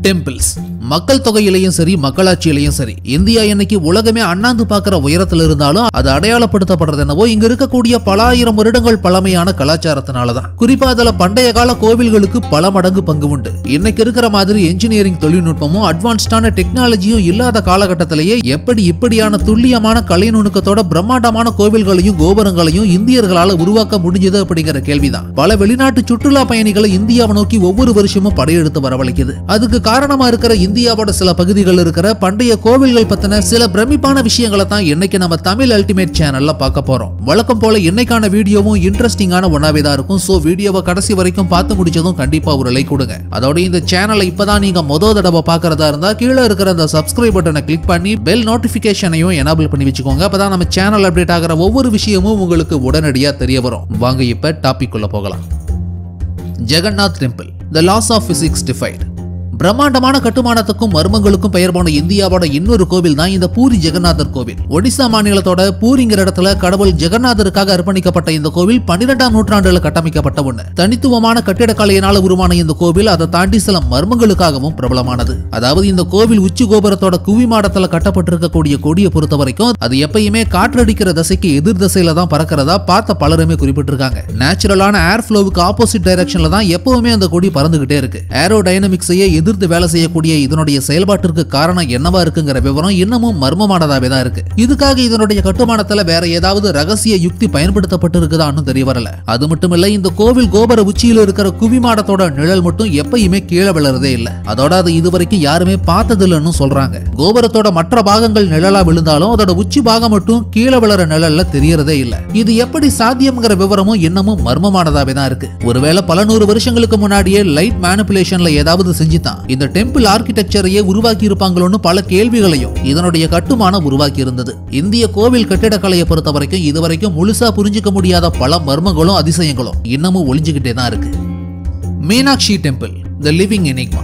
Temples மக்கள் தொகையிலையும் சரி மக்களாட்சியிலையும் சரி இந்தியா இன்னைக்கு உலகமே அண்ணாந்து பார்க்கிற உயரத்தில் இருந்தாலும் அது அடையாளப்படுத்தப்படுறது என்னவோ இங்க இருக்கக்கூடிய பல ஆயிரம் வருடங்கள் பழமையான கலாச்சாரத்தினாலதான். குறிப்பா அதுல பண்டைய கால கோவில்களுக்கு பல மடங்கு பங்கு உண்டு. இன்னைக்கு இருக்கிற மாதிரி என்ஜினியரிங் தொழில்நுட்பமும் அட்வான்ஸ்டான டெக்னாலஜியும் இல்லாத காலகட்டத்திலேயே எப்படி இப்படியான துல்லியமான கலை நுணுக்கத்தோட பிரம்மாண்டமான கோவில்களையும் கோபுரங்களையும் இந்தியர்களால உருவாக்க முடிஞ்சது அப்படிங்கிற கேள்விதான் பல வெளிநாட்டு சுற்றுலா பயணிகளை இந்தியாவை நோக்கி ஒவ்வொரு வருஷமும் படையெடுத்து வரவழைக்குது. அதுக்கு காரணமா இருக்கிற இந்தியாவோட சில பகுதிகள் இருக்கிற பண்டைய கோவில்கள் பத்தின சில பிரமிப்பான விஷயங்களை தான் இன்னைக்கு நம்ம தமிழ் அல்டிமேட் சேனல்ல பார்க்க போறோம். வழக்கம் போல இன்னைக்கான வீடியோவும் இன்ட்ரெஸ்டிங்கான ஒன்னாவே தான் இருக்கும். சோ வீடியோவை கடைசி வரைக்கும் பார்த்து முடிச்சதும் கண்டிப்பா ஒரு லைக் கொடுங்க. அதோட இந்த சேனலை இப்பதான் நீங்க முதல் தடவை பார்க்கறதா இருந்தா கீழே இருக்கிற அந்த சப்ஸ்கிரைப் பட்டனை கிளிக் பண்ணி பெல் நோட்டிபிகேஷனையும் எனேபிள் பண்ணி வச்சுக்கோங்க. அப்பதான் நம்ம சேனல் அப்டேட் ஆகிற ஒவ்வொரு விஷயமும் உங்களுக்கு உடனடியா தெரிய வரும். வாங்க இப்ப டாபிக் உள்ள போகலாம். Jagannath temple, The laws of physics defied. பிரம்மாண்டமான கட்டுமானத்துக்கும் மர்மங்களுக்கும் பெயர் போன இந்தியாவோட இன்னொரு கோவில் தான் இந்த பூரி ஜெகநாதர் கோவில். ஒடிசா மாநிலத்தோட பூரிங்கிற இடத்துல கடவுள் ஜெகநாதருக்காக அர்ப்பணிக்கப்பட்ட இந்த கோவில் 12ஆம் நூற்றாண்டுல கட்டமைக்கப்பட்ட ஒண்ணு. தனித்துவமான கட்டிடக்கலையினால உருவான இந்த கோவில் அதை தாண்டி சில மர்மங்களுக்காகவும் பிரபலமானது. அதாவது இந்த கோவில் உச்சி கோபுரத்தோட குவிமாடத்துல கட்டப்பட்டிருக்கக்கூடிய கொடியை பொறுத்த வரைக்கும் அது எப்பயுமே காற்றடிக்கிற திசைக்கு எதிர் திசையில தான் பறக்கிறதா பார்த்த பலருமே குறிப்பிட்டிருக்காங்க. நேச்சுரலான ஏர் ஃப்ளோவுக்கு ஆப்போசிட் டைரக்ஷன்ல தான் எப்பவுமே அந்த கொடி பறந்துகிட்டே இருக்கு. ஏரோ டைனமிக்ஸையே எதிர்த்து வேலை செய்யக்கூடிய இதனுடைய செயல்பாட்டிற்கு காரணம் என்னவா இருக்குங்கிற விவரம் இன்னமும் மர்மமானதாவே தான் இருக்கு. இதுக்காக இதனுடைய கட்டுமானத்துல வேற ஏதாவது ரகசிய யுக்தி பயன்படுத்தப்பட்டிருக்குதான்னு தெரிய வரல. அது மட்டும் இல்ல, இந்த கோவில் கோபுர உச்சியில இருக்கிற குவிமாடத்தோட நிழல் மட்டும் எப்பயுமே கீழே விழறதே இல்ல. அதோட அது இதுவரைக்கும் யாருமே பார்த்தது இல்லைன்னு சொல்றாங்க. கோபுரத்தோட மற்ற பாகங்கள் நிழலா விழுந்தாலும் அதோட உச்சி பாகம் மட்டும் கீழே விழற நிழல்ல தெரியறதே இல்ல. இது எப்படி சாத்தியம்ங்கிற விவரமும் இன்னமும் மர்மமானதாவே தான் இருக்கு. ஒருவேளை பல நூறு வருஷங்களுக்கு முன்னாடியே லைட் மேனிபுலேஷன்ல ஏதாவது செஞ்சுதான் இந்த டெம்பிள் ஆர்கிடெக்சரையே உருவாக்கி இருப்பாங்களோன்னு பல கேள்விகளையும் இதனுடைய கட்டுமானம் உருவாக்கி இருந்தது. இந்திய கோவில் கட்டிடக்கலையை பொறுத்த வரைக்கும் இதுவரைக்கும் முழுசா புரிஞ்சுக்க முடியாத பல மர்மங்களும் அதிசயங்களும் இன்னமும் ஒளிஞ்சுக்கிட்டே தான் இருக்கு. Meenakshi temple, The Living Enigma.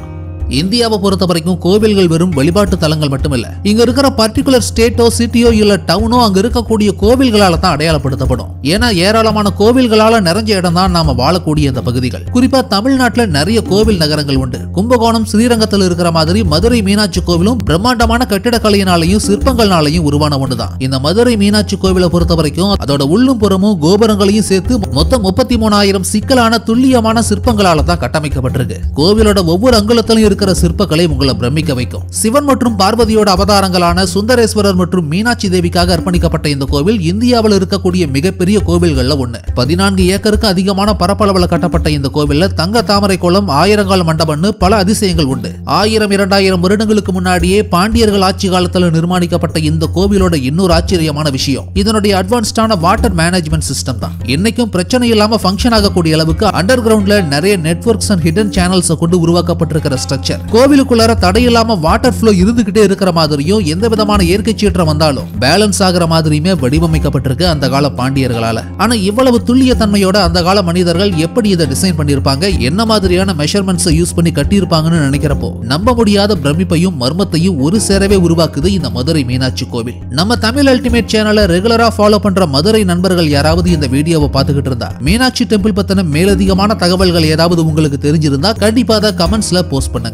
இந்தியாவை பொறுத்த வரைக்கும் கோவில்கள் வெறும் வழிபாட்டு தலங்கள் மட்டுமில்ல, இங்க இருக்கிற பர்டிகுலர் ஸ்டேட்டோ சிட்டியோ இல்ல டவுனோ அங்க இருக்கக்கூடிய கோவில்களால தான் அடையாளப்படுத்தப்படும். ஏன்னா ஏராளமான கோவில்களால நிறைஞ்ச இடம் தான் நாம வாழக்கூடிய இந்த பகுதிகள். குறிப்பா தமிழ்நாட்டுல நிறைய கோவில் நகரங்கள் உண்டு. கும்பகோணம், ஸ்ரீரங்கத்தில் இருக்கிற மாதிரி மதுரை மீனாட்சி கோவிலும் பிரம்மாண்டமான கட்டிடக்கலையினாலையும் சிற்பங்கள்னாலையும் உருவான ஒண்ணுதான். இந்த மதுரை மீனாட்சி கோவிலை பொறுத்த வரைக்கும் அதோட உள்ளும் புறமும் கோபுரங்களையும் சேர்த்து மொத்தம் 33,000 சிக்கலான துல்லியமான சிற்பங்களால தான் கட்டமைக்கப்பட்டிருக்கு. கோவிலோட ஒவ்வொரு அங்குலத்திலும் இருக்கிற சிற்பக்கலை உங்களை பிரமிக்க வைக்கும். சிவன் மற்றும் பார்வதியோட அவதாரங்களான சுந்தரேஸ்வரர் மற்றும் மீனாட்சி தேவிக்காக அர்ப்பணிக்கப்பட்ட இந்த கோவில் இந்தியாவில் இருக்கக்கூடிய மிகப்பெரிய கோவில்கள்ல ஒண்ணு. 14 ஏக்கருக்கு அதிகமான பரப்பளவுல கட்டப்பட்ட இந்த கோவில்ல தங்க தாமரை குளம், ஆயிரங்கால் மண்டபம்னு பல அதிசயங்கள் உண்டு. 1000-2000 வருடங்களுக்கு முன்னாடியே பாண்டியர்கள் ஆட்சி காலத்துல நிர்மாணிக்கப்பட்ட இந்த கோவிலோட இன்னொரு ஆச்சரியமான விஷயம் இதனுடைய அட்வான்ஸ்டான வாட்டர் மேனேஜ்மெண்ட் சிஸ்டம் தான். இன்னைக்கும் பிரச்சனை இல்லாம ஃபங்க்ஷன் ஆகக்கூடிய அளவுக்கு அண்டர் கிரவுண்ட்ல நிறைய நெட்வொர்க்ஸ் அண்ட் ஹிடன் சேனல்ஸ் கொண்டு உருவாக்கப்பட்டிருக்கிற ஸ்ட்ரக்சர் கோவிலுக்குள்ளார தடையில்லாம வாட்டர் ஃப்ளோ இருந்துகிட்டே இருக்கிற மாதிரியும் எந்த விதமான இயற்கை சீற்றம் வந்தாலும் பேலன்ஸ் ஆகிற மாதிரியுமே வடிவமைக்கப்பட்டிருக்கு அந்த கால பாண்டியர்களால. ஆனா இவ்வளவு துல்லிய தன்மையோட அந்த கால மனிதர்கள் எப்படி இதை டிசைன் பண்ணிருப்பாங்க, என்ன மாதிரியான மெஷர்மெண்ட்ஸ் யூஸ் பண்ணி கட்டியிருப்பாங்கன்னு நினைக்கிறப்போ நம்ப முடியாத பிரமிப்பையும் மர்மத்தையும் ஒரு சேரவே உருவாக்குது இந்த மதுரை மீனாட்சி கோவில். நம்ம தமிழ் அல்டிமேட் சேனலை ரெகுலரா ஃபாலோ பண்ற மதுரை நண்பர்கள் யாராவது இந்த வீடியோவை பார்த்துக்கிட்டு இருந்தா மீனாட்சி டெம்பிள் பத்தின மேலதிகமான தகவல்கள் ஏதாவது உங்களுக்கு தெரிஞ்சிருந்தா கண்டிப்பா அதை கமெண்ட்ஸ்ல போஸ்ட் பண்ணுங்க.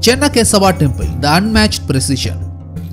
Chennakesava temple, The Unmatched Precision.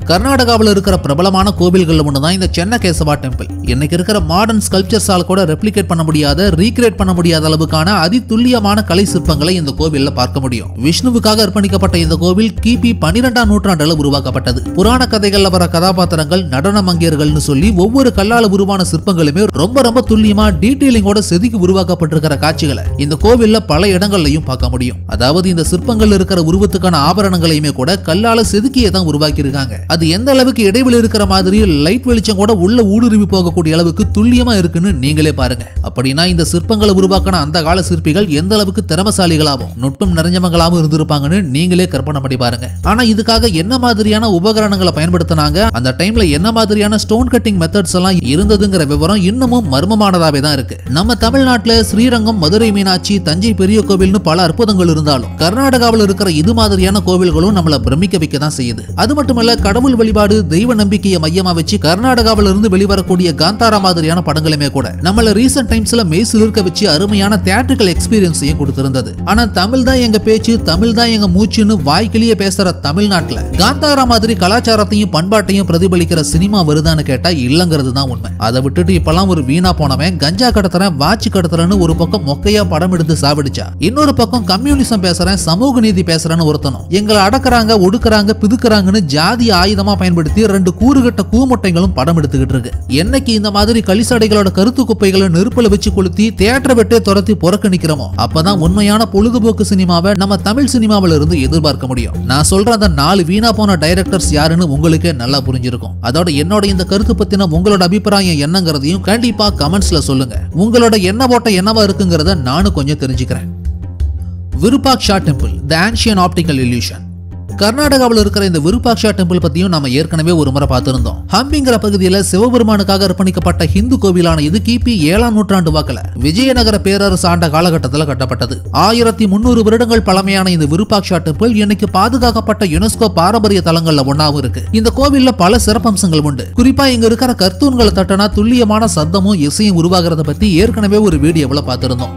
கர்நாடகாவில் இருக்கிற பிரபலமான கோவில்கள் ஒன்று தான் இந்த சென்னகேசவா டெம்பிள். இன்னைக்கு இருக்கிற மாடர்ன் ஸ்கல்ப்சர்ஸால கூட ரெப்ளிகேட் பண்ண முடியாத, ரீக்ரியேட் பண்ண முடியாத அளவுக்கான அதி துல்லியமான கலை சிற்பங்களை இந்த கோவில்ல பார்க்க முடியும். விஷ்ணுவுக்காக அர்ப்பணிக்கப்பட்ட இந்த கோவில் கிபி 12ஆம் நூற்றாண்டுல உருவாக்கப்பட்டது. புராண கதைகள்ல வர கதாபாத்திரங்கள், நடன மங்கையர்கள்னு சொல்லி ஒவ்வொரு கல்லால உருவான சிற்பங்களுமே ரொம்ப துல்லியமா டீடைலிங்கோட செதுக்கி உருவாக்கப்பட்டிருக்கிற காட்சிகளை இந்த கோவில்ல பல இடங்கள்லயும் பார்க்க முடியும். அதாவது இந்த சிற்பங்கள் இருக்கிற உருவத்துக்கான ஆபரணங்களையுமே கூட கல்லால செதுக்கியே தான் உருவாக்கி இருக்காங்க. அது எந்த அளவுக்கு இடைவெளி இருக்கிற மாதிரி லைட் வெளிச்சம் கூட உள்ள ஊடுருவி போகக்கூடிய அளவுக்கு துல்லியமா இருக்குன்னு நீங்களே பாருங்க. அப்படின்னா இந்த சிற்பங்களை உருவாக்கின அந்த கால சிற்பிகள் எந்த அளவுக்கு திறமசாலிகளாகவும் நுட்பம் நிறைஞ்சவங்களாகவும் இருந்திருப்பாங்கன்னு நீங்களே கற்பனை பண்ணி பாருங்க. ஆனா இதுக்காக என்ன மாதிரியான உபகரணங்களை பயன்படுத்தினாங்க, அந்த டைம்ல என்ன மாதிரியான ஸ்டோன் கட்டிங் மெத்தட்ஸ் எல்லாம் இருந்ததுங்கிற விவரம் இன்னமும் மர்மமானதாவே தான் இருக்கு. நம்ம தமிழ்நாட்டுல ஸ்ரீரங்கம், மதுரை மீனாட்சி, தஞ்சை பெரிய கோவில்னு பல அற்புதங்கள் இருந்தாலும் கர்நாடகாவில் இருக்கிற இது மாதிரியான கோவில்களும் நம்மள பிரமிக்க வைக்க தான் செய்யுது. அது மட்டுமல்ல, கடவுள் கடவுள் வழிபாடு தெய்வ நம்பிக்கையை மையமா வச்சு கர்நாடகாவில இருந்து வெளிவரக்கூடிய காந்தாரா மாதிரியான படங்களுமே கூட நம்மள ரீசன்ட் டைம்ஸ்ல மெய்சிலிர்க்க வச்சு அருமையான தியேட்டரிக்கல் எக்ஸ்பீரியன்ஸையும் கொடுத்திருந்தது. ஆனா தமிழ் தான் எங்க பேச்சு, தமிழ் தான் எங்க மூச்சுன்னு வாய்க்கிலேயே பேசுற தமிழ்நாட்டுல காந்தாரா மாதிரி கலாச்சாரத்தையும் பண்பாட்டையும் பிரதிபலிக்கிற சினிமா வருதான்னு கேட்டா இல்லங்கிறது தான் உண்மை. அதை விட்டுட்டு இப்பெல்லாம் ஒரு வீணா போனவன் கஞ்சா கடத்துறேன் வாட்சி கடத்துறேன்னு ஒரு பக்கம் மொக்கையா படம் எடுத்து சாவடிச்சா, இன்னொரு பக்கம் கம்யூனிசம் பேசுறேன் சமூக நீதி பேசுறேன்னு ஒருத்தனும் எங்களை அடக்குறாங்க ஒடுக்குறாங்க பிதுக்குறாங்கன்னு ஜாதி ஆயுதமா பயன்படுத்தி ரெண்டு கூறுகட்ட கூமுட்டைகளும் படம் எடுத்துக்கிட்டு இருக்கு. என்னைக்கு இந்த மாதிரி களிசடைகளோட கருத்து குப்பைகளை நெருப்புல வச்சு கொளுத்தி தியேட்டரை விட்டே துரத்தி புறக்கணிக்கிறோமோ அப்பதான் உண்மையான பொழுதுபோக்கு சினிமாவை நம்ம தமிழ் சினிமாவில இருந்து எதிர்பார்க்க முடியும். நான் சொல்ற அந்த 4 வீணா போன டைரக்டர்ஸ் யாருன்னு உங்களுக்கே நல்லா புரிஞ்சிருக்கும். அதோட என்னோட இந்த கருத்து பத்தின உங்களோட அபிப்பிராயம் என்னங்கிறதையும் கண்டிப்பா கமெண்ட்ஸ்ல சொல்லுங்க. உங்களோட என்ன போட்ட என்னவா இருக்குங்கிறத நானும் கொஞ்சம் தெரிஞ்சுக்கிறேன். விருப்பாக்ஷா டெம்பிள் தி ஆன்ஷியன்ட் ஆப்டிகல் இல்யூஷன். கர்நாடகாவில் இருக்கிற இந்த விருப்பாக்ஷா டெம்பிள் பத்தியும் நம்ம ஏற்கனவே ஒரு முறை பார்த்திருந்தோம். ஹம்பிங்கிற பகுதியில் சிவபெருமானுக்காக அர்ப்பணிக்கப்பட்ட ஹிந்து கோவிலான இது கிபி 7ஆம் நூற்றாண்டு வாக்கில் விஜயநகர பேரரசு ஆண்ட காலகட்டத்தில் கட்டப்பட்டது. 1300 வருடங்கள் பழமையான இந்த விருப்பாக்ஷா டெம்பிள் இன்னைக்கு பாதுகாக்கப்பட்ட யுனெஸ்கோ பாரம்பரிய தலங்கள்ல ஒன்னாவும் இருக்கு. இந்த கோவில்ல பல சிறப்பம்சங்கள் உண்டு. குறிப்பா இங்க இருக்கிற கர்த்தூன்களை தட்டினா துல்லியமான சத்தமும் இசையும் உருவாகிறத பத்தி ஏற்கனவே ஒரு வீடியோவில் பார்த்திருந்தோம்.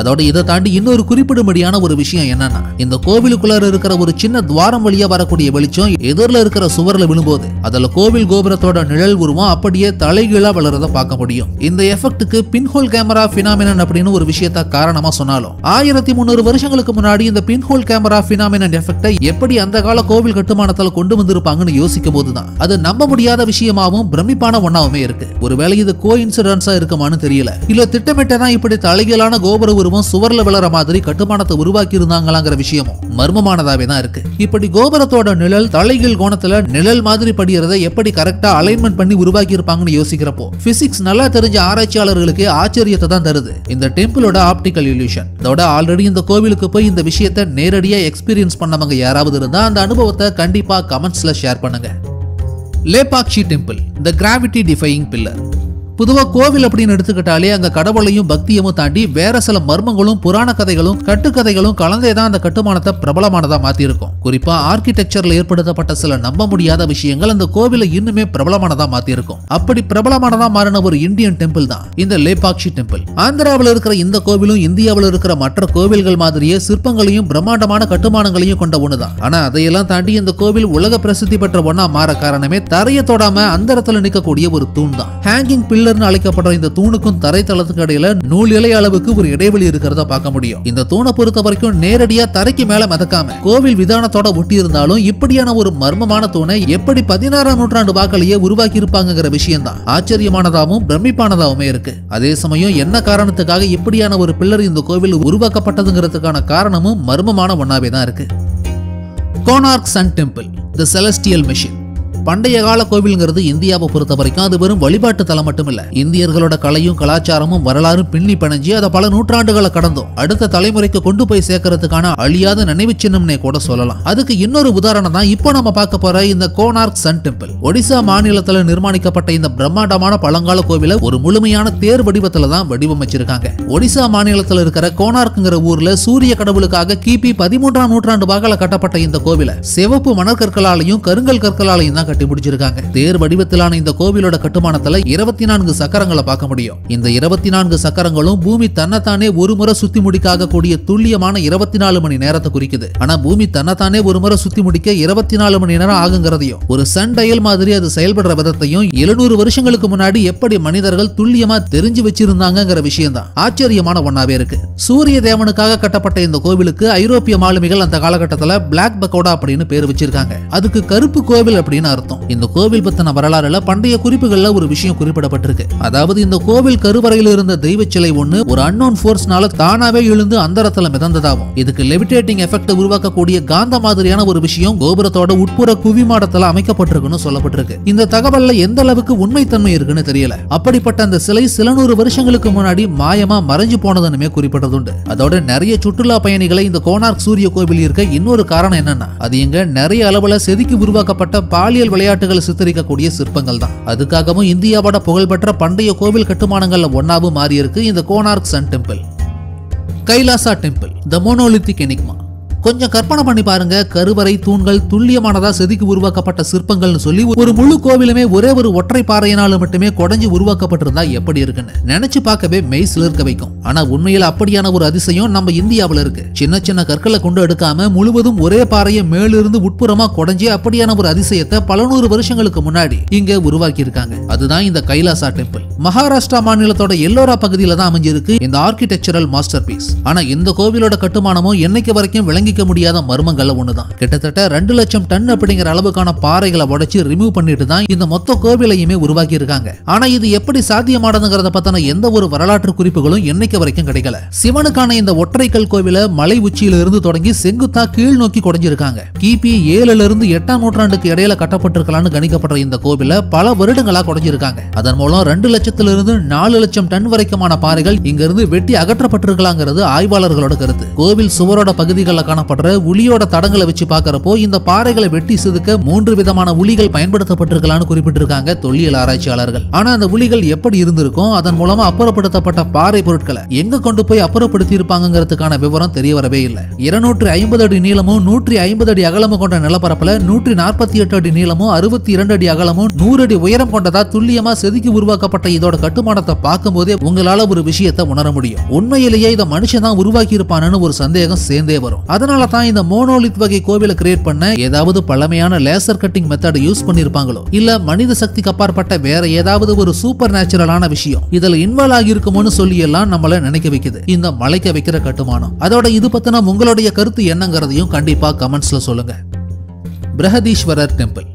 அதோட இதை தாண்டி இன்னொரு குறிப்பிடும்படியான ஒரு விஷயம் என்னன்னா, இந்த கோவிலுக்குள்ளார இருக்கிற ஒரு சின்ன துவாரம் வழியா வரக்கூடிய வெளிச்சம் எதிரில் இருக்கிற சுவர்ல விழும்போது அதுல கோவில் கோபுரத்தோட நிழல் உருவம் அப்படியே தலைகீழா வளரத பார்க்க முடியும். இந்த எஃபெக்ட்டுக்கு பின்ஹோல் கேமரா பினாமினன் அப்படின்னு ஒரு விஷயத்த காரணமா சொன்னாலும் 1300 வருஷங்களுக்கு முன்னாடி இந்த பின்ஹோல் கேமரா பினாமினன் எஃபெக்டை எப்படி அந்த கால கோவில் கட்டுமானத்தில் கொண்டு வந்திருப்பாங்கன்னு யோசிக்கும் போதுதான் அது நம்ப முடியாத விஷயமாவும் பிரமிப்பான ஒன்னாவுமே இருக்கு. ஒருவேளை இது கோ இன்சிடென்ஸா இருக்குமான்னு தெரியல, இல்ல திட்டமிட்டதான் இப்படி தலைகீழான கோபுர உருவம் சுவர்ல விளற மாதிரி கட்டுமானத்தை உருவாக்கி இருந்தாங்களாங்கிற விஷயமும் மர்மமானதாவே தான் இருக்கு. இப்படி கோபுரத்தோட நிழல் தலைகீழ் கோணத்துல நிழல் மாதிரி படியறதை எப்படி கரெக்டா அலைன்மெண்ட் பண்ணி உருவாக்கி இருப்பாங்கன்னு யோசிக்கிறப்போ பிசிக்ஸ் நல்லா தெரிஞ்ச ஆராய்ச்சியாளர்களுக்கு ஆச்சரியத்தை தான் தருது இந்த டெம்பிளோட ஆப்டிகல் இல்யூஷன். அதோட ஆல்ரெடி இந்த கோவிலுக்கு போய் இந்த விஷயத்தை நேரடியா எக்ஸ்பீரியன்ஸ் பண்ணவங்க யாராவது இருந்தா அந்த அனுபவத்தை கண்டிப்பா கமெண்ட்ஸ்ல ஷேர் பண்ணுங்க. லேபாக்ஷி டெம்பிள் தி கிராவிட்டி டிஃபையிங் பில்லர். பொதுவா கோவில் அப்படின்னு எடுத்துக்கிட்டாலே அங்க கடவுளையும் பக்தியும் தாண்டி வேற சில மர்மங்களும் புராண கதைகளும் கட்டுக்கதைகளும் கலந்தேதான் அந்த கட்டுமானத்தை பிரபலமானதா மாத்தி இருக்கும். குறிப்பா ஆர்கிடெக்சர்ல ஏற்படுத்தப்பட்ட சில நம்ப முடியாத விஷயங்கள் அந்த கோவிலை இன்னுமே பிரபலமானதா மாத்தி இருக்கும். அப்படி பிரபலமானதா மாறின ஒரு இந்தியன் டெம்பிள் தான் இந்த லேபாக்ஷி டெம்பிள். ஆந்திராவில் இருக்கிற இந்த கோவிலும் இந்தியாவில் இருக்கிற மற்ற கோவில்கள் மாதிரியே சிற்பங்களையும் பிரம்மாண்டமான கட்டுமானங்களையும் கொண்ட ஒண்ணுதான். ஆனா அதையெல்லாம் தாண்டி இந்த கோவில் உலக பிரசித்தி பெற்ற ஒன்னா மாற காரணமே தரைய தொடாம அந்தரத்துல நிற்கக்கூடிய ஒரு தூண் தான். ஹேங்கிங் பில்லர் அழைக்கப்படுற இந்த தூணுக்கும் தரைத்தளத்துக்கு இடையில நூல் இலை அளவுக்கு ஒரு இடைவெளி இருக்கிறத பார்க்க முடியும். இந்த தூணை பொறுத்த வரைக்கும் நேரடியா தரைக்கு மேல மிதக்காம கோவில் விதானத்தோட ஒட்டி இருந்தாலும் இப்படியான ஒரு மர்மமான தூணை எப்படி 16ஆம் நூற்றாண்டு வாக்கிலேயே உருவாக்கி இருப்பாங்கிற விஷயம் தான் ஆச்சரியமானதாகவும் பிரமிப்பானதாகவும் இருக்கு. அதே சமயம் என்ன காரணத்துக்காக இப்படியான ஒரு பில்லர் இந்த கோவில் உருவாக்கப்பட்டதுங்கிறதுக்கான காரணமும் மர்மமான ஒன்னாவே தான் இருக்கு. கோனார்க் சன் டெம்பிள் தி செலஸ்டியல் மிஷன். பண்டைய கால கோவில்ங்கிறது இந்தியாவை பொறுத்த வரைக்கும் அது வெறும் வழிபாட்டு தலம் மட்டும் இல்ல, இந்தியர்களோட கலையும் கலாச்சாரமும் வரலாறும் பின்னி பிணைஞ்சு அதை பல நூற்றாண்டுகளை கடந்தும் அடுத்த தலைமுறைக்கு கொண்டு போய் சேர்க்கறதுக்கான அழியாத நினைவு சின்னம்னே கூட சொல்லலாம். அதுக்கு இன்னொரு உதாரணம் தான் இப்போ நம்ம பார்க்க போற இந்த கோனார்க் சன் டெம்பிள். ஒடிசா மாநிலத்துல நிர்மாணிக்கப்பட்ட இந்த பிரம்மாண்டமான பழங்கால கோவிலை ஒரு முழுமையான தேர் வடிவத்துல தான் வடிவமைச்சிருக்காங்க. ஒடிசா மாநிலத்தில் இருக்கிற கோனார்க்ங்கிற ஊர்ல சூரிய கடவுளுக்காக கிபி 13ஆம் நூற்றாண்டு வாக்கில கட்டப்பட்ட இந்த கோவிலை சிவப்பு மணற்கற்களாலையும் கருங்கல் கற்களாலையும் தான் கட்டி முடிச்சிருக்காங்க. தேர் வடிவத்திலான இந்த கோவிலோட கட்டுமானத்துல 24 சக்கரங்களை பார்க்க முடியும். இந்த 24 சக்கரங்களும் பூமி தன்னைத்தானே ஒரு முறை சுத்தி முடிக்காக கூடிய துல்லியமான 24 மணி நேரத்தை குறிக்குது. ஆனா பூமி தன்னைத்தானே ஒரு முறை சுத்தி முடிக்க 24 மணி நேரம் ஆகுங்கிறதையும் ஒரு சன் டயல் மாதிரி அது செயல்படுற விதத்தையும் 700 வருஷங்களுக்கு முன்னாடி எப்படி மனிதர்கள் துல்லியமா தெரிஞ்சு வச்சிருந்தாங்கிற விஷயம் தான் ஆச்சரியமான ஒன்னாவே இருக்கு. சூரிய தேவனுக்காக கட்டப்பட்ட இந்த கோவிலுக்கு ஐரோப்பிய மாலுமிகள் அந்த காலகட்டத்தில் பிளாக் பக்கோடா அப்படின்னு பேர் வச்சிருக்காங்க. அதுக்கு கருப்பு கோவில் அப்படின்னு அர்த்தம். இந்த கோவில் பத்தின வரலாறுல பண்டைய குறிப்புகள்ல ஒரு விஷயம் குறிப்பிடப்பட்டிருக்கு. அதாவது இந்த கோவில் கருவறையில் இருந்த தெய்வ சிலை ஒண்ணு ஒரு அன்னோன் ஃபோர்ஸ்னால தானாவே எழுந்து அந்தரத்துல மிதந்ததாகும். இதுக்கு லெவிடேட்டிங் எஃபெக்ட் உருவாக்கக்கூடிய காந்த மாதிரியான ஒரு விஷயம் கோபுரத்தோட உட்புற குவிமாடத்துல அமைக்கப்பட்டிருக்குன்னு சொல்லப்பட்டிருக்கு. இந்த தகவல்ல எந்த அளவுக்கு உண்மைத்தன்மை இருக்குன்னு தெரியல. அப்படிப்பட்ட அந்த சிலை சில நூறு வருஷங்களுக்கு முன்னாடி மாயமா மறைஞ்சு போனதுன்னு குறிப்பிட்டதுண்டு. அதோட நிறைய சுற்றுலா பயணிகளை இந்த கோனார்க் சூரிய கோவில் இருக்க இன்னொரு காரணம் என்னன்னா அது எங்க நிறைய அளவுல செதுக்கி உருவாக்கப்பட்ட பாலியல் விளையாட்டுகள் சித்தரிக்கக்கூடிய சிற்பங்கள் தான். அதுக்காகவும் இந்தியாவோட புகழ்பெற்ற பண்டைய கோவில் கட்டுமானங்கள்ல ஒன்னாவும் மாறி இருக்கு இந்த Konark sun temple. Kailasa temple, the monolithic enigma. கொஞ்சம் கற்பனை பண்ணி பாருங்க, கருவறை தூண்கள் துல்லியமானதா செதுக்கி உருவாக்கப்பட்ட சிற்பங்கள்னு சொல்லி ஒரு முழு கோவிலுமே ஒரே ஒரு ஒற்றை பாறையினால மட்டுமே குடைஞ்சு உருவாக்கப்பட்டிருந்தா எப்படி இருக்குன்னு நினைச்சு பார்க்கவே மெய் சிலிர்க்க வைக்கும். ஆனா உண்மையில அப்படியான ஒரு அதிசயம் நம்ம இந்தியாவில இருக்கு. சின்ன சின்ன கற்களை கொண்டு எடுக்காம முழுவதும் ஒரே பாறையை மேலிருந்து உட்புறமா குடைஞ்சு அப்படியான ஒரு அதிசயத்தை பல நூறு வருஷங்களுக்கு முன்னாடி இங்க உருவாக்கி இருக்காங்க. அதுதான் இந்த கைலாசா டெம்பிள். மகாராஷ்டிரா மாநிலத்தோட எல்லோரா பகுதியில தான் அமைஞ்சிருக்கு இந்த ஆர்கிடெக்சரல் மாஸ்டர் பீஸ். ஆனா இந்த கோவிலோட கட்டுமானமும் என்னைக்கு வரைக்கும் விளங்கி முடியாத மர்மங்கள்ல ஒண்ணுதான். கிட்டத்தட்ட 2 லட்சம் டன் அப்படிங்கிற அளவுக்கான பாறைகளை உடைச்சு ரிமூவ் பண்ணிட்டு தான் இந்த மொத்த கோவிலையுமே உருவாக்கி இருக்காங்க. ஆனா இது எப்படி சாத்தியமானதுங்கிறத பத்தின எந்த ஒரு வரலாற்று குறிப்புகளும் என்னைக்கு வரைக்கும் கிடைக்கல. சிவனுக்கான இந்த ஒற்றைக்கல் கோவில மலை உச்சியில இருந்து தொடங்கி செங்குத்தா கீழ் நோக்கி குடைஞ்சிருக்காங்க. கிபி 7ல இருந்து 8ஆம் நூற்றாண்டுக்கு இடையில கட்டப்பட்டிருக்கலாம்னு கணிக்கப்படுற இந்த கோவில பல வருடங்களா குடைஞ்சிருக்காங்க. அதன் மூலம் 2 லட்சத்திலிருந்து 4 லட்சம் டன் வரைக்குமான பாறைகள் இங்க இருந்து வெட்டி அகற்றப்பட்டிருக்கலாங்கிறது ஆய்வாளர்களோட கருத்து. கோவில் சுவரோட பகுதிகளில் காணப்படுற உளியோட தடங்களை வச்சு பார்க்கறப்போ இந்த பாறைகளை வெட்டி செதுக்க 3 விதமான உளிகள் பயன்படுத்தப்பட்டிருக்கலாம்னு குறிப்பிட்டிருக்காங்க தொல்லியல் ஆராய்ச்சியாளர்கள். ஆனா அந்த உளிகள் எப்படி இருந்திருக்கும், அதன் மூலமா அப்புறப்படுத்தப்பட்ட பாறை பொருட்களை எங்க கொண்டு போய் அப்புறப்படுத்தி இருப்பாங்கிறதுக்கான விவரம் தெரிய வரவே இல்லை. 250 அடி நீளமும் 150 அடி அகலமும் கொண்ட நிலப்பரப்புல 148 அடி நீளமும் 62 அடி அகலமும் 100 அடி உயரம் கொண்டதா துல்லியமா செதுக்கி உருவாக்கப்பட்ட இதோட கட்டுமானத்தை பார்க்கும் போதே உங்களால ஒரு விஷயத்தை உணர முடியும். உண்மையிலேயே இதை மனுஷன் தான் உருவாக்கி இருப்பானு ஒரு சந்தேகம் சேர்ந்தே வரும். அதனால தான் இந்த மோனோலித் வகை கோவிலை கிரியேட் பண்ண ஏதாவது பழமையான லேசர் கட்டிங் மெத்தட் யூஸ் பண்ணிருப்பாங்களோ, இல்ல மனித சக்திக்கு அப்பாற்பட்ட வேற ஏதாவது ஒரு சூப்பர் நேச்சுரலான விஷயம் இதுல இன்வால்வ் ஆகி இருக்குமோன்னு சொல்லி எல்லாம் நம்மள நினைக்க வைக்குது இந்த மலைக்க வைக்கிற கட்டுமானம். அதோட இது பத்தின உங்களுடைய கருத்து என்னங்கிறதையும் கண்டிப்பா கமெண்ட்ஸ்ல சொல்லுங்க. பிரஹதீஸ்வரர் டெம்பிள்.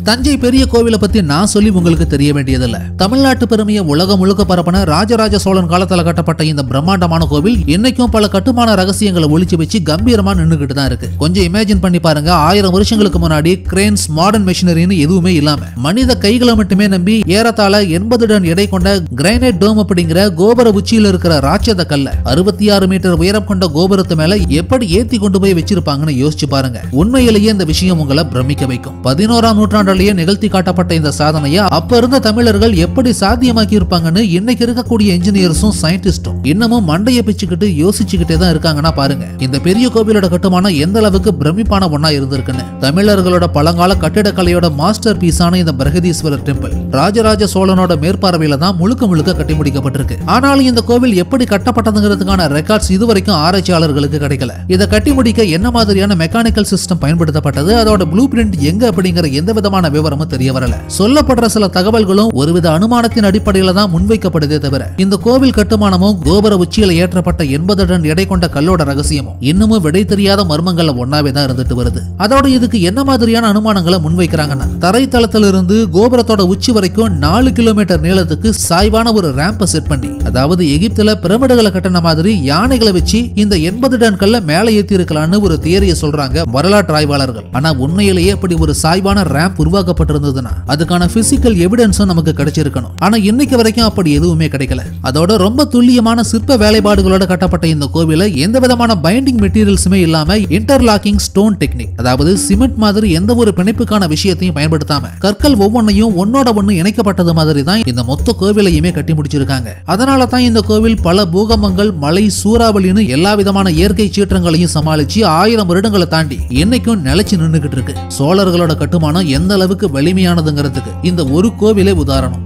தஞ்சை பெரிய கோவிலை பத்தி நான் சொல்லி உங்களுக்கு தெரிய வேண்டியதில்ல. தமிழ்நாட்டு பெருமையை உலகம் முழுக்க பரப்பின ராஜராஜ சோழன் காலத்துல கட்டப்பட்ட இந்த பிரம்மாண்டமான கோவில் இன்னைக்கும் பல கட்டுமான ரகசியங்களை ஒளிச்சு வச்சு கம்பீரமா நின்னுகிட்டு தான் இருக்கு. கொஞ்சம் இமேஜின் பண்ணி பாருங்க, 1000 வருஷங்களுக்கு முன்னாடி கிரேன்ஸ் மாடர்ன் மெஷினரின்னு எதுவுமே இல்லாம மனித கைகளை மட்டுமே நம்பி ஏறத்தாழ 80 டன் எடை கொண்ட கிரைனைட் டோம் அப்படிங்கிற கோபுர உச்சியில இருக்கிற ராட்சத கல்ல 66 மீட்டர் உயரம் கொண்ட கோபுரத்து மேல எப்படி ஏத்தி கொண்டு போய் வச்சிருப்பாங்கன்னு யோசிச்சு பாருங்க. உண்மையிலேயே இந்த விஷயம் உங்களை பிரமிக்க வைக்கும். 11ஆம் நூற்றாண்டு நிகழ்த்தி காட்டப்பட்ட இந்த சாதனையை அப்ப இருந்த தமிழர்கள் எப்படி சாத்தியமாக்கி இருப்பாங்கன்னு இன்னைக்கு இருக்கக்கூடிய இன்ஜினியர்ஸும் சயின்டிஸ்டும் இன்னமும் மண்டையை பிச்சுக்கிட்டு யோசிச்சுக்கிட்டே தான் இருக்காங்கன்னா பாருங்க இந்த பெரிய கோவிலோட கட்டுமானம் எந்த அளவுக்கு பிரமிப்பான ஒண்ணா இருந்திருக்குன்னு. தமிழர்களோட பழங்கால கட்டிடக்கலையோட மாஸ்டர் பீஸான இந்த பிரகதீஸ்வரர் டெம்பிள் ராஜராஜ சோழனோட மேற்பார்வையில தான் முழுக்க கட்டி முடிக்கப்பட்டிருக்கு. ஆனாலும் இந்த கோவில் எப்படி கட்டப்பட்டதுங்கிறதுக்கான ரெக்கார்ட்ஸ் இதுவரைக்கும் ஆராய்ச்சியாளர்களுக்கு கிடைக்கல. இதை கட்டி முடிக்க என்ன மாதிரியான மெக்கானிக்கல் சிஸ்டம் பயன்படுத்தப்பட்டது, அதோட ப்ளூ பிரிண்ட் எங்க அப்படிங்கிற எந்த விதமான விவரமும் தெரிய வரல. சொல்லப்படுற சில தகவல்களும் ஒருவித அனுமானத்தின் அடிப்படையில தான் முன்வைக்கப்படுதே தவிர இந்த கோவில் கட்டுமானமும் கோபுர உச்சியில ஏற்றப்பட்ட 80 டன் எடை கொண்ட கல்லோட ரகசியமும் இன்னமும் விடை தெரியாத மர்மங்கள்ல ஒன்னாவே தான் இருந்துட்டு வருது. அதோட இதுக்கு என்ன மாதிரியான அனுமானங்களை முன்வைக்கிறாங்கன்னா, தரைத்தளத்திலிருந்து கோபுரத்தோட உச்சி வரைக்கும் 4 கிலோமீட்டர் நீளத்துக்கு சாய்வான ஒரு ரேம்பை செட் பண்ணி, அதாவது எகிப்துல பிரமிடுகளை கட்டின மாதிரி யானைகளை வச்சு இந்த 80 டன் கல்ல மேல ஏத்தி இருக்கலாம்னு ஒரு தியரியை சொல்றாங்க வரலாற்று ஆய்வாளர்கள். ஆனா உண்மையிலேயே அப்படி ஒரு சாய்வான ரேம்ப் உருவாக்கப்பட்டிருந்ததுன்னா அதுக்கான பிசிக்கல் எவிடன்ஸும் நமக்கு கிடைச்சிருக்கணும். ஆனா இன்னைக்கு வரைக்கும் அப்படி எதுவுமே கிடைக்கல. அதோட ரொம்ப துல்லியமான சிற்ப வேலைப்பாடுகளோட கட்டப்பட்ட இந்த கோவில எந்த விதமான பைண்டிங் மெட்டீரியல்ஸுமே இல்லாம இன்டர்லாக்கிங் ஸ்டோன் டெக்னிக், அதாவது சிமெண்ட் மாதிரி எந்த ஒரு பிணைப்புக்கான விஷயத்தையும் பயன்படுத்தாம கற்கள் ஒவ்வொன்னையும் ஒன்னோட ஒண்ணு இணைக்கப்பட்டது மாதிரி தான் இந்த மொத்த கோவிலையுமே கட்டி முடிச்சிருக்காங்க. அதனால தான் இந்த கோவில் பல பூகம்பங்கள், மழை, சூறாவளின்னு எல்லா விதமான இயற்கை சீற்றங்களையும் சமாளிச்சு 1000 வருடங்களை தாண்டி என்னைக்கும் நிலைச்சு நின்னுகிட்டு இருக்கு. சோழர்களோட கட்டுமானம் எந்த அளவுக்கு வலிமையானதுங்கிறதுக்கு இந்த ஒரு கோவிலே உதாரணம்.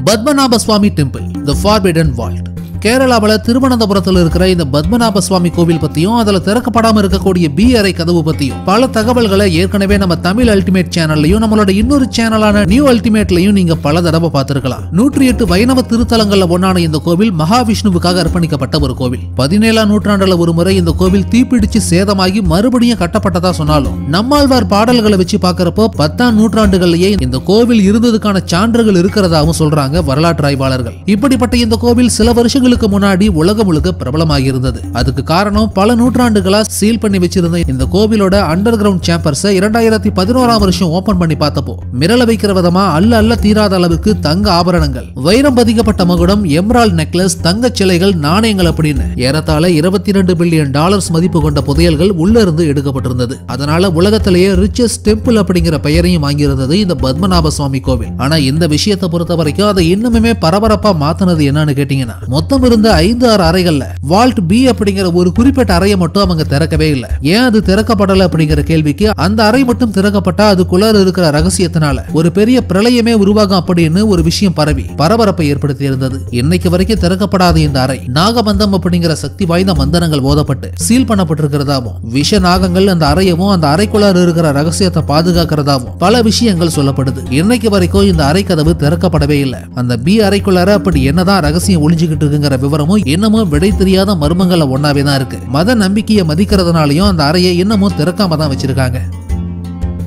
பத்மநாப சுவாமி டெம்பிள், தி ஃபார்பிடன் வால்ட். கேரளாவில் திருவனந்தபுரத்தில் இருக்கிற இந்த பத்மநாப சுவாமி கோவில் பத்தியும் அதுல திறக்கப்படாம இருக்கக்கூடிய பி அறை கதவு பத்தியும் பல தகவல்களை ஏற்கனவே நம்ம தமிழ் அல்டிமேட் சேனல்லையும் நம்மளோட இன்னொரு சேனலான நியூ அல்டிமேட்லையும் நீங்க பல தடவை பார்த்திருக்கலாம். 108 வைணவ திருத்தலங்கள்ல ஒன்னான இந்த கோவில் மகாவிஷ்ணுவுக்காக அர்ப்பணிக்கப்பட்ட ஒரு கோவில். 17ஆம் நூற்றாண்டுல ஒரு முறை இந்த கோவில் தீப்பிடிச்சு சேதமாகி மறுபடியும் கட்டப்பட்டதா சொன்னாலும் நம்மாழ்வார் பாடல்களை வச்சு பார்க்கிறப்போ 10ஆம் நூற்றாண்டுகள்லயே இந்த கோவில் இருந்ததுக்கான சான்றுகள் இருக்கிறதாவும் சொல்றாங்க வரலாற்று ஆய்வாளர்கள். இப்படிப்பட்ட இந்த கோவில் சில வருஷங்கள் முன்னாடி உலகம் முழுக்க பிரபலமாக இருந்தது. அதுக்கு காரணம் பல நூற்றாண்டுகளா சீல் பண்ணி வச்சிருந்த இந்த கோவிலோட அண்டர் கிரவுண்ட் சேம்பர்ஸ் 2011ஆம் வருஷம் ஓபன் பண்ணி பார்த்தப்போ மிரள வைக்கிற விதமா அல்ல தீராத அளவுக்கு தங்க ஆபரணங்கள், வைரம் பதிக்கப்பட்ட மகுடம், எம்ரால்ட் நெக்லஸ், தங்க சிலைகள், நாணயங்கள் அப்படின்னு ஏறத்தாழ $22 பில்லியன் மதிப்பு கொண்ட புதையல்கள் உள்ள இருந்து எடுக்கப்பட்டிருந்தது. அதனால உலகத்திலேயே ரிச்சஸ்ட் டெம்பிள் அப்படிங்கிற பெயரையும் வாங்கியிருந்தது இந்த பத்மநாப சுவாமி கோவில். ஆனா இந்த விஷயத்தை பொறுத்த வரைக்கும் அதை இன்னுமே பரபரப்பா மாத்தினது என்னன்னு கேட்டீங்கன்னா, மொத்தம் மொத்தம் இருந்த 5-6 அறைகள்ல வால்ட் பி அப்படிங்கிற ஒரு குறிப்பிட்ட அறையை மட்டும் அவங்க திறக்கவே இல்லை. ஏன் அது திறக்கப்படல அப்படிங்கிற கேள்விக்கு அந்த அறை மட்டும் திறக்கப்பட்டா அதுக்குள்ள இருக்கிற ரகசியத்தினால ஒரு பெரிய பிரளயமே உருவாகும் அப்படின்னு ஒரு விஷயம் பரவி பரபரப்பை ஏற்படுத்தி இருந்தது. இன்னைக்கு வரைக்கும் திறக்கப்படாத இந்த அறை நாகபந்தம் அப்படிங்கிற சக்தி வாய்ந்த மந்திரங்கள் ஓதப்பட்டு சீல் பண்ணப்பட்டிருக்கிறதாவும், விஷ நாகங்கள் அந்த அறையவும் அந்த அறைக்குள்ள இருக்கிற ரகசியத்தை பாதுகாக்கிறதாவும் பல விஷயங்கள் சொல்லப்படுது. இன்னைக்கு வரைக்கும் இந்த அறை கதவு திறக்கப்படவே இல்லை. அந்த பி அறைக்குள்ளார அப்படி என்னதான் ரகசியம் ஒளிஞ்சுகிட்டு இருக்குங்கிற விவரமும் இன்னமும் விடை தெரியாத மர்மங்கள ஒன்னாவே தான் இருக்கு. மத நம்பிக்கையை மதிக்கிறதுனாலயும் அந்த அறையை இன்னமும் திறக்காம தான் வச்சிருக்காங்க.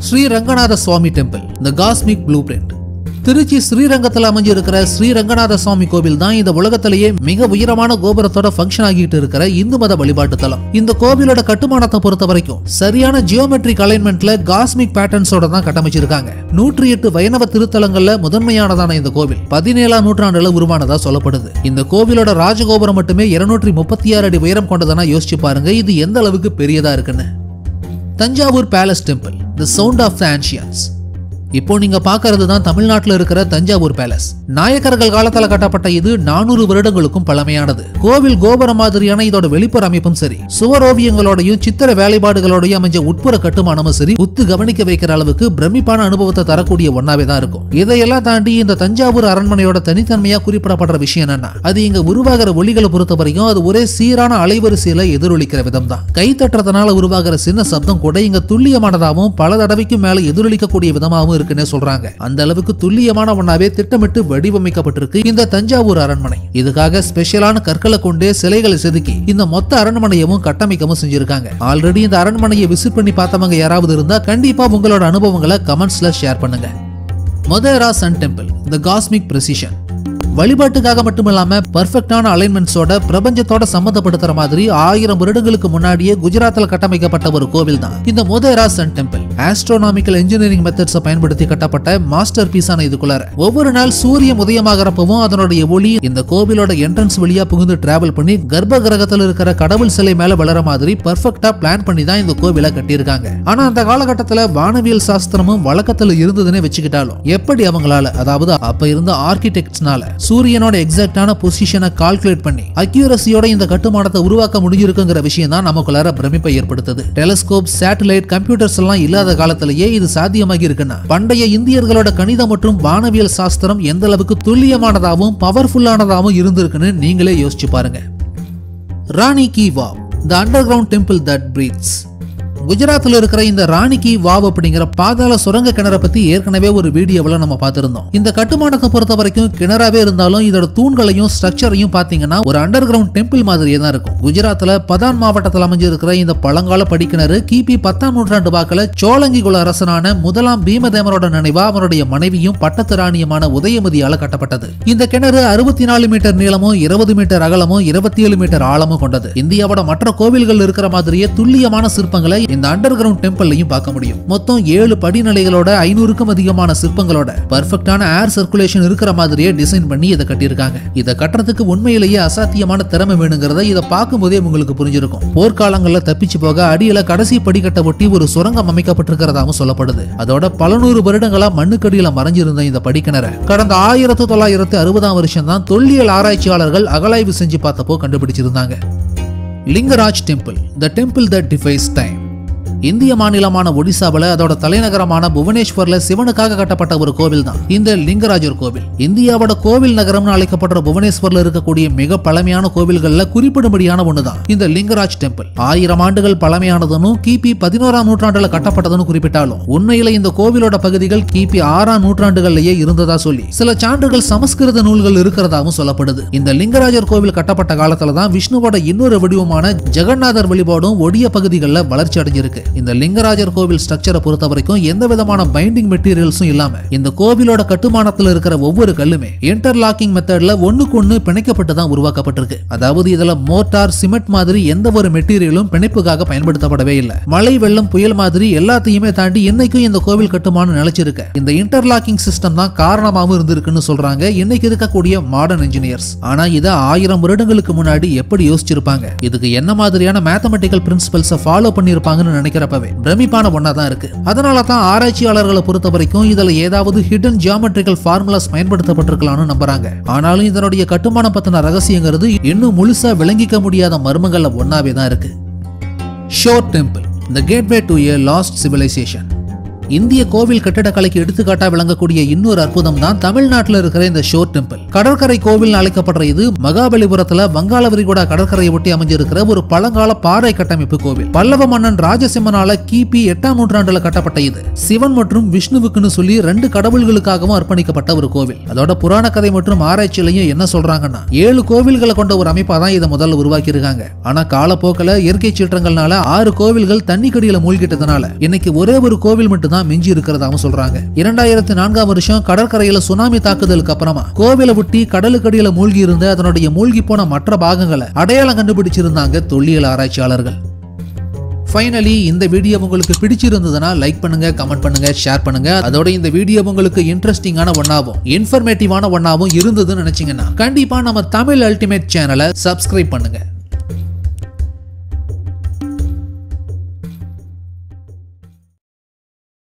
ஸ்ரீ ரங்கநாத சுவாமி டெம்பிள், தி காஸ்மிக் ப்ளூ பிரிண்ட். திருச்சி ஸ்ரீரங்கத்தில் அமைஞ்சிருக்கிற ஸ்ரீ ரங்கநாத சுவாமி கோவில் தான் இந்த உலகத்திலேயே மிக உயரமான கோபுரத்தோட ஃபங்க்ஷன் ஆகிட்டு இருக்கிற இந்து மத வழிபாட்டு தலம். இந்த கோவிலோட கட்டுமானத்தை பொறுத்த வரைக்கும் சரியான ஜியோமெட்ரிக் அலைன்மெண்ட்ல காஸ்மிக் பேட்டர்ன்ஸோட தான் கட்டமைச்சிருக்காங்க. 108 வைணவ திருத்தலங்கள்ல முதன்மையானதான இந்த கோவில் 17ஆம் நூற்றாண்டுல உருவானதா சொல்லப்படுது. இந்த கோவிலோட ராஜகோபுரம் மட்டுமே 236 அடி உயரம் கொண்டதான யோசிச்சு பாருங்க இது எந்த அளவுக்கு பெரியதா இருக்குன்னு. Thanjavur palace temple, the sound of the ancients. இப்போ நீங்க பாக்குறது தான் தமிழ்நாட்டில் இருக்கிற தஞ்சாவூர் பேலஸ். நாயக்கர்கள் காலத்துல கட்டப்பட்ட இது 400 வருடங்களுக்கும் பழமையானது. கோவில் கோபுரம் மாதிரியான இதோட வெளிப்புற அமைப்பும் சரி, சுவரோவியங்களோடையும் சித்திர வேலைப்பாடுகளோடையும் அமைஞ்ச உட்புற கட்டுமானமும் சரி உத்து கவனிக்க வைக்கிற அளவுக்கு பிரமிப்பான அனுபவத்தை தரக்கூடிய ஒன்னாவே தான் இருக்கும். இதையெல்லாம் தாண்டி இந்த தஞ்சாவூர் அரண்மனையோட தனித்தன்மையா குறிப்பிடப்படுற விஷயம் என்னன்னா, அது இங்க உருவாகிற ஒலிகளை பொறுத்த வரைக்கும் அது ஒரே சீரான அலைவரிசையில எதிரொலிக்கிற விதம் தான். கை தட்டுறதுனால உருவாகிற சின்ன சப்தம் கூட இங்க துல்லியமானதாகவும் பல தடவைக்கும் மேல எதிரொலிக்கக்கூடிய விதமாகவும் இருக்குன்னு சொல்றாங்க. அந்த அளவுக்கு துல்லியமான ஒன்னாவே திட்டமிட்டு வடிவமைக்கப்பட்டிருக்கு இந்த தஞ்சாவூர் அரண்மனை. இதுக்காக ஸ்பெஷலான கற்களை கொண்டே சிலைகளை செதுக்கி இந்த மொத்த அரண்மனையவும் கட்டமைக்கவும் செஞ்சிருக்காங்க. ஆல்ரெடி இந்த அரண்மனையை விசிட் பண்ணி பார்த்தவங்க யாராவது இருந்தா கண்டிப்பா உங்களோட அனுபவங்களை கமெண்ட்ஸ்ல ஷேர் பண்ணுங்க. மொதேரா சன் டெம்பிள், தி காஸ்மிக் பிரிசிஷன். வழிபாட்டுக்காக மட்டுமில்லாம பர்ஃபெக்டான அலைன்மெண்ட்ஸோட பிரபஞ்சத்தோட சம்பந்தப்படுத்துற மாதிரி 1000 வருடங்களுக்கு முன்னாடியே குஜராத்ல கட்டமைக்கப்பட்ட ஒரு கோவில் தான் இந்த Modhera sun temple. Astronomical engineering மெத்தட்ஸை பயன்படுத்தி கட்டப்பட்ட மாஸ்டர் பீஸான இதுக்குள்ளார ஒவ்வொரு நாள் சூரியன் உதயமாகறப்பவும் அதனுடைய ஒளி இந்த கோவிலோட என்ட்ரன்ஸ் வழியா புகுந்து டிராவல் பண்ணி கர்ப்ப கிரகத்தில் இருக்கிற கடவுள் சிலை மேல வளர மாதிரி பர்ஃபெக்டா பிளான் பண்ணி தான் இந்த கோவிலை கட்டியிருக்காங்க. ஆனா அந்த காலகட்டத்துல வானவியல் சாஸ்திரமும் வழக்கத்துல இருந்ததுன்னு வச்சுக்கிட்டாலும் எப்படி அவங்களால, அதாவது அப்ப இருந்த ஆர்கிடெக்ட்ஸ்னால சூரியனோட எக்ஸாக்டான பொசிஷனை கால்குலேட் பண்ணி அக்யூரசியோட இந்த கட்டுமானத்தை உருவாக்க முடிஞ்சிருக்குங்கிற விஷயம் தான் நமக்குள்ளார பிரமிப்பை ஏற்படுத்துது. டெலிஸ்கோப், சேட்டலைட், கம்ப்யூட்டர்ஸ் எல்லாம் இல்லாத காலத்திலேயே இது சாத்தியமாகி இருக்குன்னா பண்டைய இந்தியர்களோட கணிதம் மற்றும் வானவியல் சாஸ்திரம் எந்த அளவுக்கு துல்லியமானதாகவும் பவர்ஃபுல்லானதாகவும் இருந்திருக்குன்னு நீங்களே யோசிச்சு பாருங்க. ராணி கி wow, the underground temple that breathes. குஜராத்ல இருக்கிற இந்த ராணி கி வாவ் அப்படிங்கிற பாதாள சுரங்க கிணற பத்தி ஏற்கனவே ஒரு வீடியோவில் நம்ம பார்த்திருந்தோம். இந்த கட்டுமானத்தை பொறுத்த வரைக்கும் கிணறாவே இருந்தாலும் இதோட தூண்களையும் ஸ்ட்ரக்சரையும் பாத்தீங்கன்னா ஒரு அண்டர் கிரவுண்ட் டெம்பிள் மாதிரியே தான் இருக்கும். குஜராத்ல பதான் மாவட்டத்தில் அமைஞ்சிருக்கிற இந்த பழங்கால படிக்கிணறு கிபி 10ஆம் நூற்றாண்டு வாக்கில் சோழங்கி குல அரசனான முதலாம் பீமதேவனோட நினைவா அவனுடைய மனைவியும் பட்டத்து ராணியமான உதயமதியால கட்டப்பட்டது. இந்த கிணறு 64 மீட்டர் நீளமும் 20 மீட்டர் அகலமும் 27 மீட்டர் ஆழமும் கொண்டது. இந்தியாவோட மற்ற கோவில்கள் இருக்கிற மாதிரியே துல்லியமான சிற்பங்களை இந்த அண்டர் கிரவுண்ட் டெம்பிள்லையும் பார்க்க முடியும். மொத்தம் 7 படிநிலைகளோட 500க்கும் அதிகமான சிற்பங்களோட பர்ஃபெக்டான ஏர் சர்க்குலேஷன் இருக்கிற மாதிரியே டிசைன் பண்ணி இதை கட்டியிருக்காங்க. இதை கட்டுறதுக்கு உண்மையிலேயே அசாத்தியமான திறமை வேணுங்கிறத இதை பார்க்கும் போதே உங்களுக்கு புரிஞ்சிருக்கும். போர்க்காலங்கள்ல தப்பிச்சு போக அடியில கடைசி படிக்கட்டை ஒட்டி ஒரு சுரங்கம் அமைக்கப்பட்டிருக்கிறதாவும் சொல்லப்படுது. அதோட பல நூறு வருடங்களா மண்ணுக்கடியில மறைஞ்சிருந்த இந்த படிக்கிணற கடந்த 1960ஆம் வருஷம் தான் தொல்லியல் ஆராய்ச்சியாளர்கள் அகலாய்வு செஞ்சு பார்த்தப்போ கண்டுபிடிச்சிருந்தாங்க. Lingaraj temple, the temple that defies time. இந்திய மாநிலமான ஒடிசாவில் அதோட தலைநகரமான புவனேஸ்வர்ல சிவனுக்காக கட்டப்பட்ட ஒரு கோவில் தான் இந்த லிங்கராஜர் கோவில். இந்தியாவோட கோவில் நகரம்னு அழைக்கப்படுற புவனேஸ்வர்ல இருக்கக்கூடிய மிக பழமையான கோவில்கள்ல குறிப்பிடும்படியான ஒண்ணுதான் இந்த லிங்கராஜ் டெம்பிள். 1000 ஆண்டுகள் பழமையானதுன்னு கிபி 11ஆம் நூற்றாண்டுல கட்டப்பட்டதுன்னு குறிப்பிட்டாலும் உண்மையில இந்த கோவிலோட பகுதிகள் கிபி 6ஆம் நூற்றாண்டுகள்லயே இருந்ததா சொல்லி சில சான்றுகள் சமஸ்கிருத நூல்கள் இருக்கிறதாவும் சொல்லப்படுது. இந்த லிங்கராஜர் கோவில் கட்டப்பட்ட காலத்துல தான் விஷ்ணுவோட இன்னொரு வடிவமான ஜெகநாதர் வழிபாடும் ஒடிய பகுதிகளில் வளர்ச்சி அடைஞ்சிருக்கு. இந்த லிங்கராஜர் கோவில் ஸ்ட்ரக்சரை பொறுத்த வரைக்கும் எந்த விதமான பைண்டிங் மெட்டீரியல்ஸும் இல்லாம இந்த கோவிலோட கட்டுமானத்தில் இருக்கிற ஒவ்வொரு கல்லுமே இன்டர்லாக்கிங் மெத்தட்ல ஒண்ணுக்கு ஒண்ணு பிணைக்கப்பட்டு தான் உருவாக்கப்பட்டிருக்கு. அதாவது இதுல மோட்டார், சிமெண்ட் மாதிரி எந்த ஒரு மெட்டீரியலும் பிணைப்புக்காக பயன்படுத்தப்படவே இல்லை. மழை, வெள்ளம், புயல் மாதிரி எல்லாத்தையுமே தாண்டி இன்னைக்கும் இந்த கோவில் கட்டுமானம் நிலைச்சிருக்க இந்த இன்டர்லாக்கிங் சிஸ்டம் தான் காரணமாகவும் இருந்திருக்குன்னு சொல்றாங்க இன்னைக்கு இருக்கக்கூடிய மாடர்ன் இன்ஜினியர்ஸ். ஆனா இதை 1000 வருடங்களுக்கு முன்னாடி எப்படி யோசிச்சிருப்பாங்க, இதுக்கு என்ன மாதிரியான மேத்தமெட்டிக்கல் பிரின்சிபல்ஸை ஃபாலோ பண்ணிருப்பாங்கன்னு நினைக்கிற பாக்குறப்பவே பிரமிப்பான ஒண்ணா தான் இருக்கு. அதனால தான் ஆராய்ச்சியாளர்களை பொறுத்த வரைக்கும் இதுல ஏதாவது ஹிடன் ஜியோமெட்ரிக்கல் ஃபார்முலாஸ் பயன்படுத்தப்பட்டிருக்கலாம்னு நம்புறாங்க. ஆனாலும் இதனுடைய கட்டுமானம் பத்தின ரகசியங்கிறது இன்னும் முழுசா விளங்கிக்க முடியாத மர்மங்கள்ல ஒன்னாவே தான் இருக்கு. Sure temple, the gateway to a lost civilization. இந்திய கோவில் கட்டிடக்கலைக்கு எடுத்துக்காட்டா விளங்கக்கூடிய இன்னொரு அற்புதம் தான் தமிழ்நாட்டில் இருக்கிற இந்த ஷோர் டெம்பிள். கடற்கரை கோவில் அழைக்கப்படுற இது மகாபலிபுரத்துல வங்காள விரிகுடா கடற்கரையை ஒட்டி அமைஞ்சிருக்கிற ஒரு பழங்கால பாறை கட்டமைப்பு கோவில். பல்லவ மன்னன் ராஜசிம்மனால கிபி 8ஆம் நூற்றாண்டுல கட்டப்பட்ட இது சிவன் மற்றும் விஷ்ணுவுக்குன்னு சொல்லி 2 கடவுள்களுக்காகவும் அர்ப்பணிக்கப்பட்ட ஒரு கோவில். அதோட புராண கதை மற்றும் ஆராய்ச்சியிலையும் என்ன சொல்றாங்கன்னா 7 கோவில்களை கொண்ட ஒரு அமைப்பா தான் இதை முதல்ல உருவாக்கி இருக்காங்க. ஆனா காலப்போக்கில் இயற்கை சீற்றங்கள்னால 6 கோவில்கள் தண்ணிக்கடியில மூழ்கிட்டதுனால இன்னைக்கு ஒரே ஒரு கோவில் மட்டும் மிஞ்சி இருக்கிறதாவும் சொல்றாங்க. 2004ஆம் வருஷம் கடற்கரையில சுனாமி தாக்குதலுக்கு அப்புறமா கோவிலை ஒட்டி கடலுக்கடியில மூழ்கி இருந்த அதனுடைய மூழ்கி போன மற்ற பாகங்களை அடையாளம் கண்டுபிடிச்சிருந்தாங்க தொல்லியல் ஆராய்ச்சியாளர்கள். ஃபைனலி இந்த வீடியோ உங்களுக்கு பிடிச்சிருந்ததுன்னா லைக் பண்ணுங்க, கமெண்ட் பண்ணுங்க, ஷேர் பண்ணுங்க. அதோட இந்த வீடியோ உங்களுக்கு இன்ட்ரெஸ்டிங்கான ஒன்னாவும் இன்ஃபர்மேட்டிவான ஒன்னாவும் இருந்ததுன்னு நினைச்சீங்கன்னா கண்டிப்பா நம்ம தமிழ் அல்டிமேட் சேனலை சப்ஸ்கிரைப் பண்ணுங்க.